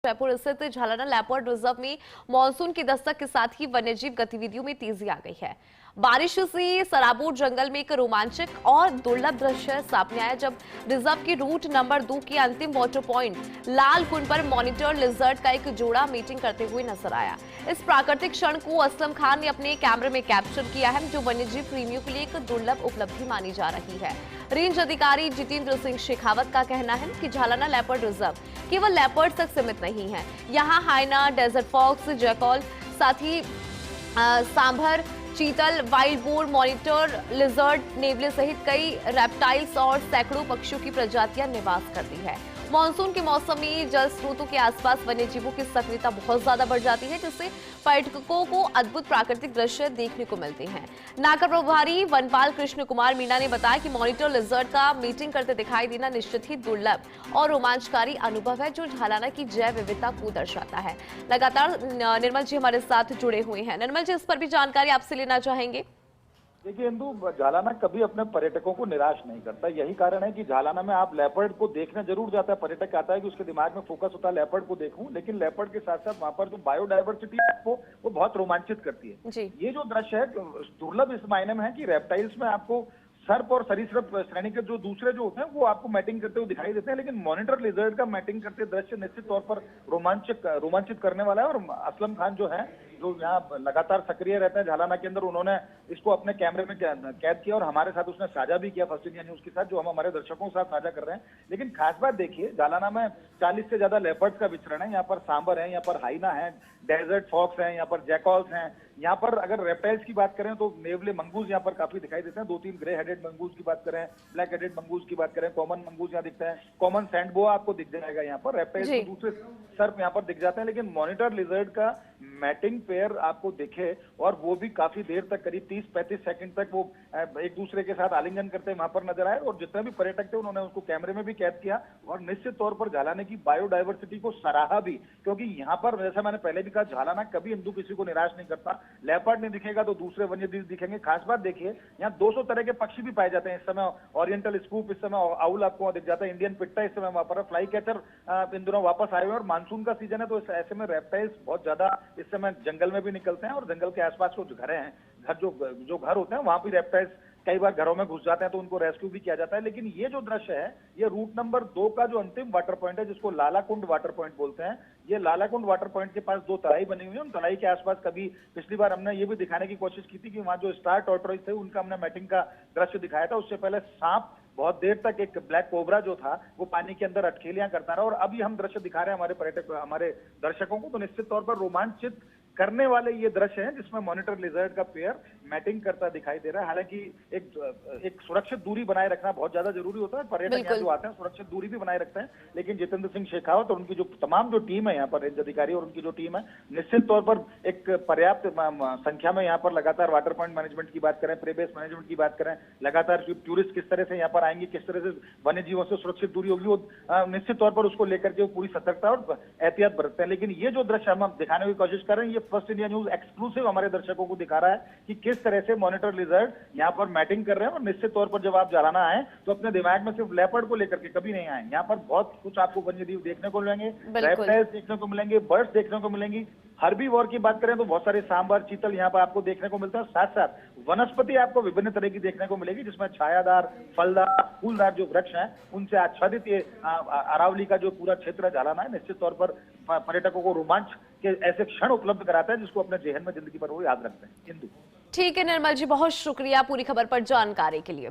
जयपुर स्थित Jhalana leopard reserve में monsoon की दस्तक के साथ ही वन्यजीव गतिविधियों में तेजी आ गई है। बारिश से सराबोर जंगल में एक रोमांचक और दुर्लभ दृश्य सामने आया जब रिजर्व के रूट नंबर 2 के अंतिम वाटर पॉइंट लाल कुंड पर मॉनिटर लिजर्ड का एक जोड़ा मीटिंग करते हुए नजर आया। इस प्राकृतिक क्षण को असलम खान ने अपने कैमरे में कैप्चर किया है, जो वन्यजीव प्रेमियों के लिए एक दुर्लभ उपलब्धि मानी जा रही है। रेंज अधिकारी जितेंद्र सिंह शेखावत का कहना है कि झालाना लेपर्ड रिजर्व केवल लेपर्ड तक सीमित नहीं है। यहाँ हाइना, डेजर्ट फॉक्स, जैकॉल, साथ ही सांभर, चीतल, वाइल्ड बोर, मॉनिटर लिजर्ड, नेवले सहित कई रेप्टाइल्स और सैकड़ों पक्षियों की प्रजातियां निवास करती है। मानसून के मौसम में जल स्रोतों के आसपास वन्यजीवों की सक्रियता बहुत ज्यादा बढ़ जाती है, जिससे पर्यटकों को अद्भुत प्राकृतिक दृश्य देखने को मिलते हैं। नाका प्रभारी वनपाल कृष्ण कुमार मीणा ने बताया कि मॉनिटर लिजर्ड का मीटिंग करते दिखाई देना निश्चित ही दुर्लभ और रोमांचकारी अनुभव है, जो झालाना की जैव विविधता को दर्शाता है। लगातार निर्मल जी हमारे साथ जुड़े हुए हैं। निर्मल जी, इस पर भी जानकारी आपसे लेना चाहेंगे। देखिए इंदु, झालाना कभी अपने पर्यटकों को निराश नहीं करता। यही कारण है कि झालाना में आप लेपर्ड को देखने जरूर जाता है। पर्यटक आता है कि उसके दिमाग में फोकस होता है लेपर्ड को देखूं, लेकिन लेपर्ड के साथ साथ वहां पर जो बायोडायवर्सिटी है आपको वो बहुत रोमांचित करती है। ये जो दृश्य है दुर्लभ इस मायने में है कि रेप्टाइल्स में आपको सर्प और सरीसृप श्रेणी के जो दूसरे जो होते हैं वो आपको मैटिंग करते हुए दिखाई देते हैं, लेकिन मॉनिटर लिजर्ड का मैटिंग करते दृश्य निश्चित तौर पर रोमांचित करने वाला है। और असलम खान जो है, जो यहाँ लगातार सक्रिय रहते हैं झालाना के अंदर, उन्होंने इसको अपने कैमरे में कैद किया और हमारे साथ उसने साझा भी किया फर्स्ट इंडिया न्यूज के साथ, जो हम हमारे दर्शकों के साथ साझा कर रहे हैं। लेकिन खास बात देखिए, झालाना में 40 से ज्यादा लेपर्ड्स का विचरण है। यहाँ पर सांबर है, यहाँ पर हाइना है, डेजर्ट फॉक्स है, यहाँ पर जैकॉल्स हैं। यहाँ पर अगर रेप्टाइल्स की बात करें तो नेवले मंगूज यहाँ पर काफी दिखाई देते हैं। 2-3 ग्रे हेडेड मंगूज की बात करें, ब्लैक हेडेड मंगूज की बात करें, कॉमन मंगूज यहाँ दिखते हैं, कॉमन सैंडबोआ आपको दिख जाएगा यहाँ पर, रेप्टाइल्स के दूसरे सर्प यहाँ पर दिख जाते हैं। लेकिन मॉनिटर लिजर्ड का मैटिंग पेयर आपको दिखे, और वो भी काफी देर तक, करीब 30-35 सेकंड तक वो एक दूसरे के साथ आलिंगन करते वहां पर नजर आए। और जितने भी पर्यटक थे उन्होंने उसको कैमरे में भी कैद किया और निश्चित तौर पर झालाना की बायोडायवर्सिटी को सराहा भी, क्योंकि यहाँ पर जैसा मैंने पहले भी कहा, झालाना कभी हिंदू किसी को निराश नहीं करता। लेपर्ड नहीं दिखेगा तो दूसरे वन्यजीव दिखेंगे। खास बात देखिए, यहाँ 200 तरह के पक्षी भी पाए जाते हैं इस समय। ओरिएंटल स्कूप इस समय, आउल आपको वहां दिख जाता है, इंडियन पिट्टा इस समय वहां पर, फ्लाई कैचर इन दिनों वापस आए हुए हैं। और मानसून का सीजन है तो ऐसे में रेप्टाइल्स बहुत ज्यादा इस समय जंगल में भी निकलते हैं, और जंगल के आसपास जो घर हैं, जो घर होते हैं, वहां भी रेप्टाइल्स कई बार घरों में घुस जाते हैं, तो उनको रेस्क्यू भी किया जाता है। लेकिन ये जो दृश्य है, ये रूट नंबर 2 का जो अंतिम वाटर पॉइंट है, जिसको लालाकुंड वाटर पॉइंट बोलते हैं। ये लालाकुंड वाटर पॉइंट के पास 2 तराई बनी हुई है। उन तराई के आसपास कभी पिछली बार हमने ये भी दिखाने की कोशिश की थी कि वहां जो स्टार टॉर्टोइस थे उनका हमने मैटिंग का दृश्य दिखाया था। उससे पहले सांप बहुत देर तक, एक ब्लैक कोबरा जो था वो पानी के अंदर अटखेलियां करता रहा। और अभी हम दृश्य दिखा रहे हैं हमारे दर्शकों को, तो निश्चित तौर पर रोमांचित करने वाले ये दृश्य हैं, जिसमें मॉनिटर लिजर्ड का पेयर मैटिंग करता दिखाई दे रहा है। हालांकि एक सुरक्षित दूरी बनाए रखना बहुत ज्यादा जरूरी होता है। पर्यटक यहाँ जो आते हैं सुरक्षित दूरी भी बनाए रखते हैं, लेकिन जितेंद्र सिंह शेखावत और उनकी जो तमाम जो टीम है यहाँ पर, रेंज अधिकारी और उनकी जो टीम है, निश्चित तौर पर एक पर्याप्त संख्या में यहाँ पर लगातार वाटर पॉइंट मैनेजमेंट की बात करें, प्रे बेस मैनेजमेंट की बात करें, लगातार टूरिस्ट किस तरह से यहाँ पर आएंगे, किस तरह से वन्य जीवों से सुरक्षित दूरी होगी, वो निश्चित तौर पर उसको लेकर के पूरी सतर्कता और एहतियात बरतते हैं। लेकिन ये जो दृश्य हम दिखाने की कोशिश कर रहे हैं, ये फर्स्ट इंडिया न्यूज एक्सक्लूसिव हमारे दर्शकों को दिखा रहा है कि किस तरह से मॉनिटर लिजर्ड यहाँ पर मैटिंग कर रहे हैं। और निश्चित तौर पर जब आप झालाना आए तो अपने दिमाग में सिर्फ लेपर्ड को लेकर के कभी नहीं आए। यहाँ पर बहुत कुछ आपको वन्यजीव देखने को मिलेंगे, रेप्टाइल्स देखने को मिलेंगे, बर्ड्स देखने को मिलेंगी। हर्बीवोर की बात करें तो बहुत सारे सांबर, चीतल यहाँ पर आपको देखने को मिलते हैं। साथ साथ वनस्पति आपको विभिन्न तरह की देखने को मिलेगी, जिसमें छायादार, फलदार, फूलदार जो वृक्ष हैं उनसे आच्छादित ये अरावली का जो पूरा क्षेत्र झालाना है, निश्चित तौर पर पर्यटकों को रोमांच के ऐसे क्षण उपलब्ध कराता है जिसको अपने जेहन में जिंदगी पर वो याद रखते हैं। हिंदू। ठीक है निर्मल जी, बहुत शुक्रिया पूरी खबर पर जानकारी के लिए।